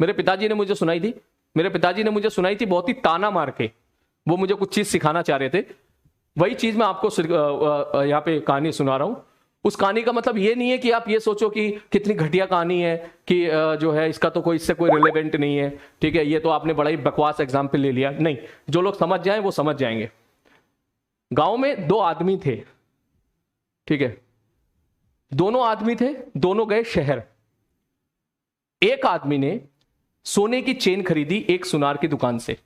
मेरे पिताजी ने मुझे सुनाई थी। मेरे पिताजी ने मुझे सुनाई थी बहुत ही ताना मार के, वो मुझे कुछ चीज सिखाना चाह रहे थे। वही चीज मैं आपको यहाँ पे कहानी सुना रहा हूं। उस कहानी का मतलब ये नहीं है कि आप ये सोचो कि कितनी घटिया कहानी है, कि जो है इसका तो कोई इससे कोई रिलेवेंट नहीं है, ठीक है, ये तो आपने बड़ा ही बकवास एग्जाम्पल ले लिया। नहीं, जो लोग समझ जाएं वो समझ जाएंगे। गांव में दो आदमी थे, ठीक है, दोनों आदमी थे, दोनों गए शहर। एक आदमी ने सोने की चेन खरीदी एक सुनार की दुकान से।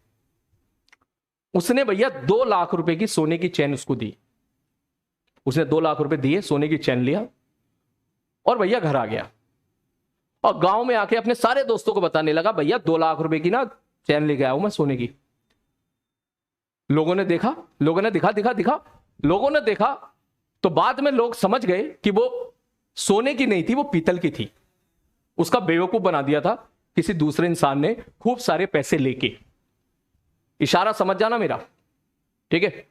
उसने भैया 2 लाख रुपए की सोने की चेन उसको दी। उसने 2 लाख रुपए दिए, सोने की चेन लिया और भैया घर आ गया। और गांव में आके अपने सारे दोस्तों को बताने लगा, भैया 2 लाख रुपए की ना चैन लेके आया हूं मैं सोने की। लोगों ने देखा, लोगों ने दिखा, लोगों ने देखा तो बाद में लोग समझ गए कि वो सोने की नहीं थी, वो पीतल की थी। उसका बेवकूफ बना दिया था किसी दूसरे इंसान ने खूब सारे पैसे लेके। इशारा समझ जाना मेरा, ठीक है।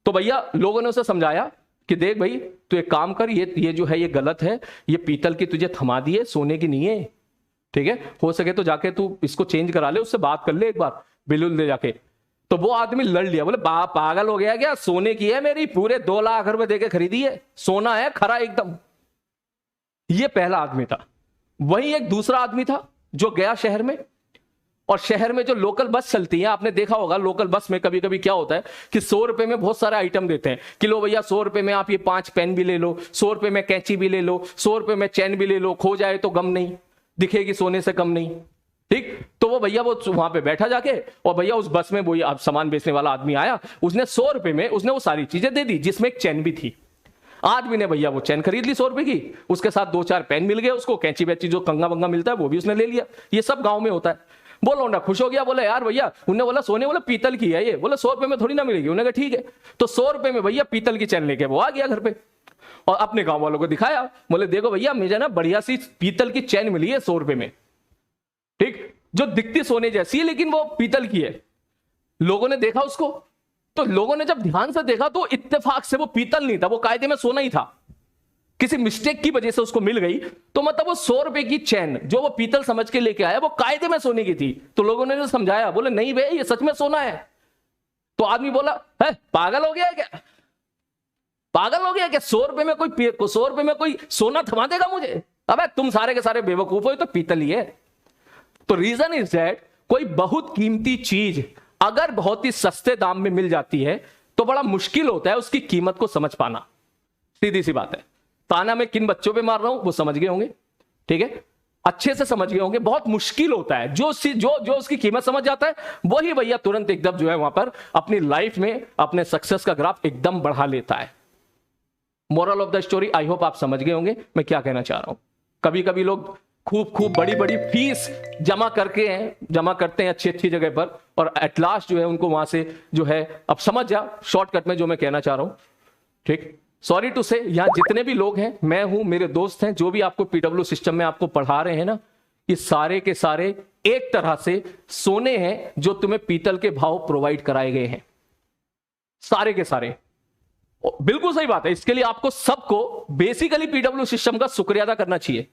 तो भैया लोगों ने उसे समझाया कि देख भाई तू एक काम कर, ये जो है ये गलत है, ये पीतल की तुझे थमा दी है, सोने की नहीं है, ठीक है। हो सके तो जाके तू इसको चेंज करा ले, उससे बात कर ले एक बार, बिल्कुल ले जाके। तो वो आदमी लड़ लिया, बोले पागल हो गया क्या, सोने की है मेरी, पूरे 2 लाख रुपए देके खरीदी है, सोना है खरा एकदम। ये पहला आदमी था। वहीं एक दूसरा आदमी था जो गया शहर में, और शहर में जो लोकल बस चलती है, आपने देखा होगा लोकल बस में कभी कभी क्या होता है कि 100 रुपए में बहुत सारे आइटम देते हैं कि लो भैया 100 रुपए में आप ये 5 पेन भी ले लो, 100 रुपए में कैंची भी ले लो, 100 रुपए में चैन भी ले लो, खो जाए तो गम नहीं, दिखेगी सोने से कम नहीं, ठीक। तो वो भैया वो वहां पे बैठा जाके, और भैया उस बस में वही सामान बेचने वाला आदमी आया, उसने 100 रुपए में उसने वो सारी चीजें दे दी, जिसमें एक चैन भी थी। आदमी ने भैया वो चैन खरीद ली 100 रुपए की, उसके साथ 2-4 पेन मिल गए उसको, कैंची वैची जो कंगा वंगा मिलता है वो भी उसने ले लिया। ये सब गांव में होता है। बोलो ना, खुश हो गया, बोले यार भैया, उन्होंने बोला सोने, बोला पीतल की है ये, बोले 100 रुपए में थोड़ी ना मिलेगी। उन्होंने कहा ठीक है। तो 100 रुपए में भैया पीतल की चैन लेके वो आ गया घर पे, और अपने गांव वालों को दिखाया, बोले देखो भैया मुझे ना बढ़िया सी पीतल की चैन मिली है 100 रुपए में, ठीक, जो दिखती सोने जैसी है लेकिन वो पीतल की है। लोगों ने देखा उसको, तो लोगों ने जब ध्यान से देखा तो इत्तेफाक से वो पीतल नहीं था, वो कायदे में सोना ही था। किसी मिस्टेक की वजह से उसको मिल गई, तो मतलब वो 100 रुपए की चैन जो वो पीतल समझ के लेके आया वो कायदे में सोने की थी। तो लोगों ने जो समझाया, बोले नहीं भाई ये सच में सोना है। तो आदमी बोला है पागल हो गया क्या, पागल हो गया क्या, 100 रुपए में कोई 100 रुपए में कोई सोना थमा देगा मुझे। अबे तुम सारे के सारे बेवकूफ हो, तो पीतल ही है। तो रीजन इज दैट कोई बहुत कीमती चीज अगर बहुत ही सस्ते दाम में मिल जाती है तो बड़ा मुश्किल होता है उसकी कीमत को समझ पाना। सीधी सी बात है। ताना मैं किन बच्चों पे मार रहा हूं वो समझ गए होंगे, ठीक है, अच्छे से समझ गए होंगे। बहुत मुश्किल होता है, जो उसकी कीमत समझ जाता है वही भैया तुरंत एकदम जो है वहां पर अपनी लाइफ में अपने सक्सेस का ग्राफ एकदम बढ़ा लेता है। Moral of the story, I hope आप समझ गए होंगे मैं क्या कहना चाह रहा हूं। कभी कभी लोग खूब बड़ी बड़ी फीस जमा करते हैं अच्छी जगह पर, और एट लास्ट जो है उनको वहां से जो है, अब समझ जा शॉर्टकट में जो मैं कहना चाह रहा हूं, ठीक। सॉरी टू से, यहां जितने भी लोग हैं, मैं हूं, मेरे दोस्त हैं, जो भी आपको पीडब्ल्यू सिस्टम में आपको पढ़ा रहे हैं ना, ये सारे के सारे एक तरह से सोने हैं जो तुम्हें पीतल के भाव प्रोवाइड कराए गए हैं, सारे के सारे। बिल्कुल सही बात है। इसके लिए आपको सबको बेसिकली पीडब्ल्यू सिस्टम का शुक्रिया अदा करना चाहिए,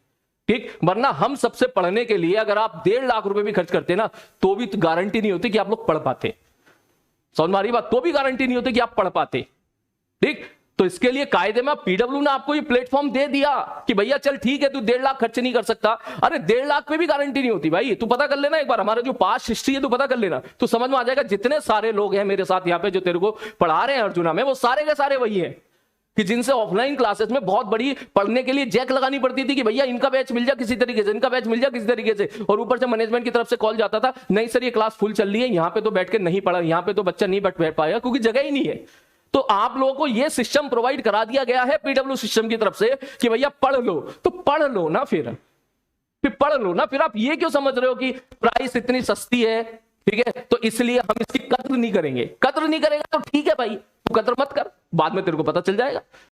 ठीक। वरना हम सबसे पढ़ने के लिए अगर आप 1.5 लाख रुपए भी खर्च करते ना तो भी गारंटी नहीं होती कि आप लोग पढ़ पाते। समझ में आ रही बात, तो भी गारंटी नहीं होती कि आप पढ़ पाते, ठीक। तो इसके लिए कायदे में पीडब्ल्यू ने आपको ये प्लेटफॉर्म दे दिया कि भैया चल ठीक है तू 1.5 लाख खर्च नहीं कर सकता। अरे 1.5 लाख पे भी गारंटी नहीं होती भाई, तू पता कर लेना एक बार, हमारा जो पास्ट हिस्ट्री है तू पता कर लेना, तो समझ में आ जाएगा। जितने सारे लोग हैं मेरे साथ यहाँ पे जो तेरे को पढ़ा रहे हैं अर्जुना में, वो सारे के सारे वही हैं कि जिनसे ऑफलाइन क्लासेस में बहुत बड़ी पढ़ने के लिए जैक लगानी पड़ती थी कि भैया इनका बैच मिल जा किसी तरीके से, इनका बैच मिल जा किसी तरीके से, और ऊपर से मैनेजमेंट की तरफ से कॉल जाता था, नहीं सर ये क्लास फुल चल रही है, यहाँ पे तो बैठ के नहीं पढ़ा, यहाँ पे तो बच्चा नहीं बैठ पाएगा क्योंकि जगह ही नहीं है। तो आप लोगों को यह सिस्टम प्रोवाइड करा दिया गया है पीडब्ल्यू सिस्टम की तरफ से कि भैया पढ़ लो, तो पढ़ लो ना, फिर पढ़ लो ना। फिर आप ये क्यों समझ रहे हो कि प्राइस इतनी सस्ती है, ठीक है, तो इसलिए हम इसकी कद्र नहीं करेंगे। कद्र नहीं करेगा तो ठीक है भाई, तू कद्र मत कर, बाद में तेरे को पता चल जाएगा।